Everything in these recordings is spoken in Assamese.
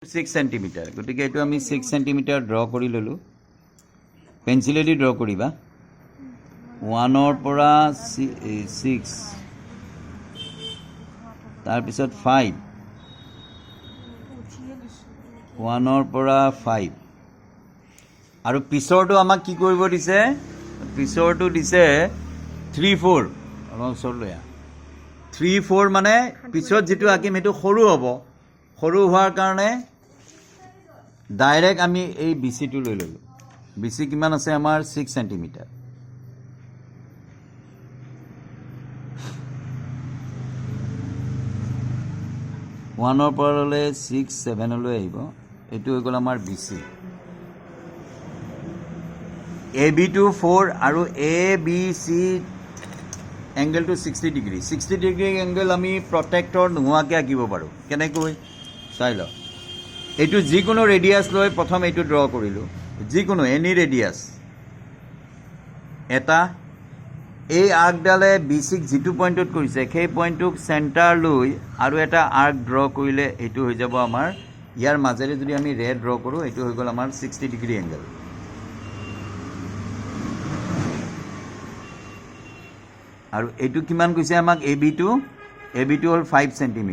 6 centimeter. গতিকে এটো আমি 6 centimeter ড্ৰ কৰি ললো পেন্সিলেদি ড্ৰ কৰিবা 1 ৰ পৰা 6 তাৰ পিছত 5 1 ৰ পৰা 5 আৰু পিছৰটো আমাক কি কৰিব দিছে পিছৰটো দিছে 3 4 অলপ সৰলয়া 3 4 মানে পিছত যেটো আকিম হেতু সৰু হ'ব সৰু হোৱাৰ কাৰণে ডাইৰেক্ট আমি এই বিসি টো লৈ ললো বিসি কিমান আছে আমাৰ 6 cm 1 ৰ পৰা ললে 6 7 লৈ আহিব এটো হৈ গল আমাৰ বিসি AB2 4 আৰু ABC angle to 60 degree angle আমি protector নোহোৱাকে আঁকিব পাৰো কেনেকৈ চাই ল এটো যিকোনো ৰেডিয়াস লৈ প্ৰথম এটো ড্ৰ কৰিলো যিকোনো এনি ৰেডিয়াস এটা এই আৰ্কডালে BC যিটো পইণ্টত কৰিছে সেই পইণ্টক সেন্টাৰ লৈ আৰু এটা আৰ্ক ড্ৰ কৰিলে এটো হৈ যাব আমাৰ ইয়াৰ মাজেৰে যদি আমি ৰে ড্ৰ কৰো এটো হৈ গল আমাৰ 60 ডিগ্ৰী এংগল আৰু এটো কিমান কৈছে আমাক AB2 হল 5 cm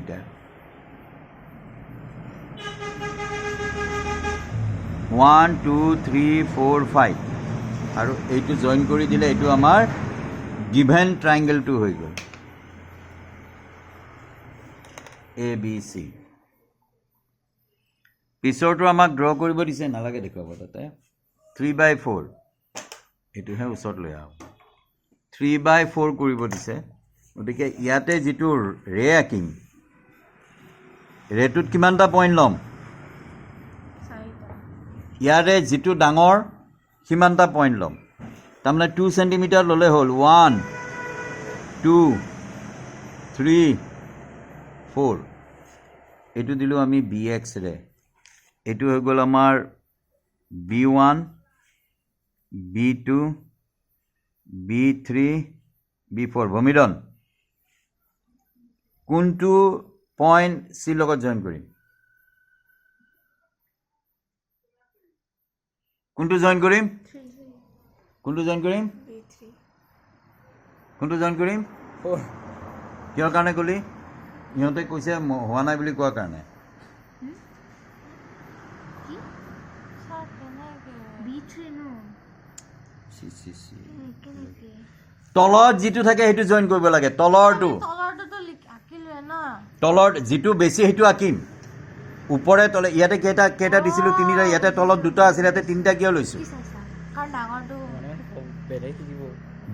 1 2 3 4 5 আৰু এইটো জয়েন কৰি দিলে এইটো আমাৰ গিভেন ট্ৰায়াঙ্গেল টো হৈ গল ABC পিছৰটো আমাক ড্ৰ কৰিব দিছে নালাগে দেখাব তাতে 3/4 এটো হে উচত লৈ আও 3/4 কৰিব দিছে গতিকে ইয়াতে যেটো ৰে আকিম ৰেটুত কিমানটা পইণ্ট লম ইয়াৰে যেটো ডাঙৰ কিমানটা পইণ্ট লম তাৰমানে 2 cm ললে হল 1 2 3 4 এটো দিলো আমি BX ৰে এটো হৈ গল আমাৰ B1 B2 B3 B4 ভমিদন কোনটো পইণ্ট সি লগত জয়েন কৰিম কোনটো জয়েন কৰিম কোনটো জয়েন কৰিম B3 কোনটো জয়েন কৰিম 4 কিয় কাৰণে কলি ইহতে কৈছে হোৱা নাই বুলি কোৱা কাৰণে B3 নো তলত যেটো থাকে হেতু জয়েন কৰিব লাগে তলৰটো তলৰ যেটো বেছি হেতু আকিম উপৰে তলে ইয়াতে কেটা দিছিলো তিনিটা ইয়াতে তলত দুটা আছিল ইয়াতে তিনটা কিয় লৈছো কাৰণ ডাঙৰটো মানে বেলেগ দিব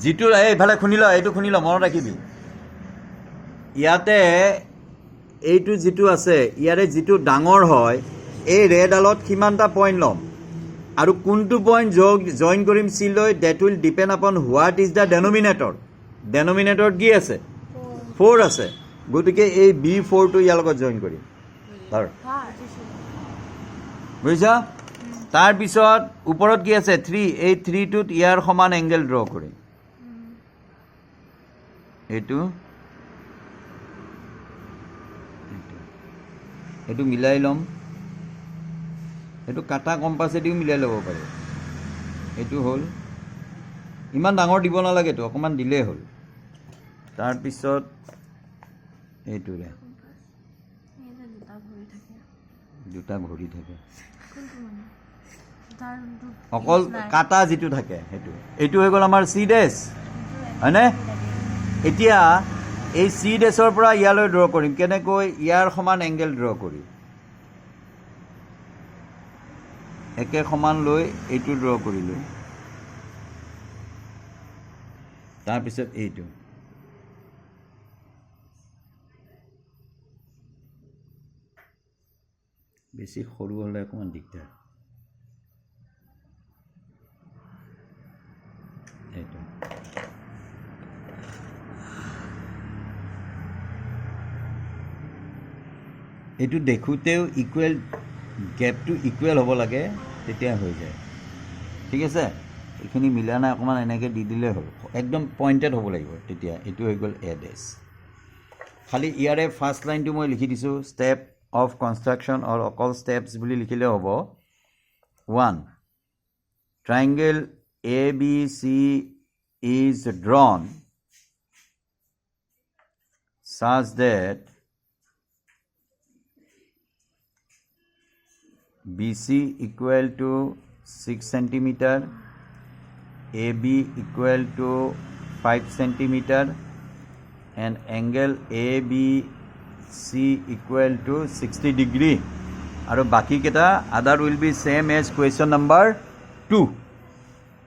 যেটো এই ভালে খুনিলা এইটো খুনিলা মনত ৰাখিবি ইয়াতে এইটো যেটো আছে ইয়াৰে যেটো ডাঙৰ হয় এই ৰেডালত কিমানটা পইণ্ট লম আৰু কোনটো পইণ্ট জয়েন কৰিম সি লৈ that will depend upon what is the denominator কি আছে 4 আছে গতিকে এই B4 টো ইয়াৰ লগত জয়েন কৰিম তাৰ বুজিছা তাৰ পিছত ওপৰত কি আছে 3 এই 3 টোত ইয়াৰ সমান এংগেল ড্ৰ কৰিম এটো মিলাই লম এটো কাটা কম্পাসেদিও মিলাই লব পাৰে এটো হল ইমান ডাঙৰ দিব নালাগে তো অকমান দিলে হল তাৰ পিছত এইটোৰে দুটা ঘড়ি থাকে অকল কাটা যেটো থাকে হেতু এটো হৈ গল আমাৰ C' হয়নে এতিয়া এই C' পৰা ইয়ালৈ ড্ৰ কৰিম কেনেকৈ ইয়াৰ সমান এংগেল ড্ৰ কৰি একে সমান লৈ এইটো ড্ৰ কৰিলো তাৰ পিছত এইটো বেছি সৰু হলে অকমান দিগদাৰ এইটো এইটো দেখুতেও ইকুৱেল গ্যাপটো ইকুৱেল হ'ব লাগে তেতিয়া হৈ যায় ঠিক আছে এখিনি মিলা নাই অকমান এনেকে দি দিলে হ'ল একদম পইণ্টেড হ'ব লাগিব তেতিয়া এটো হৈ গল A' খালি ইয়াৰে ফাৰ্স্ট লাইনটো মই লিখি দিছো স্টেপ of construction or অকল steps বুলি লিখিলে হ'ব 1 triangle ABC is drawn such that BC equal to 6 centimeter, AB equal to 5 centimeter, and angle ABC equal to 60 degree. আৰু বাকি কেটা other will be same as question number 2.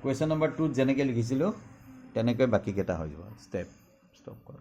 Question number 2 যেনেকৈ লিখিছিলোঁ তেনেকৈ বাকি কেটা হৈ যাব. Step stop কৰ.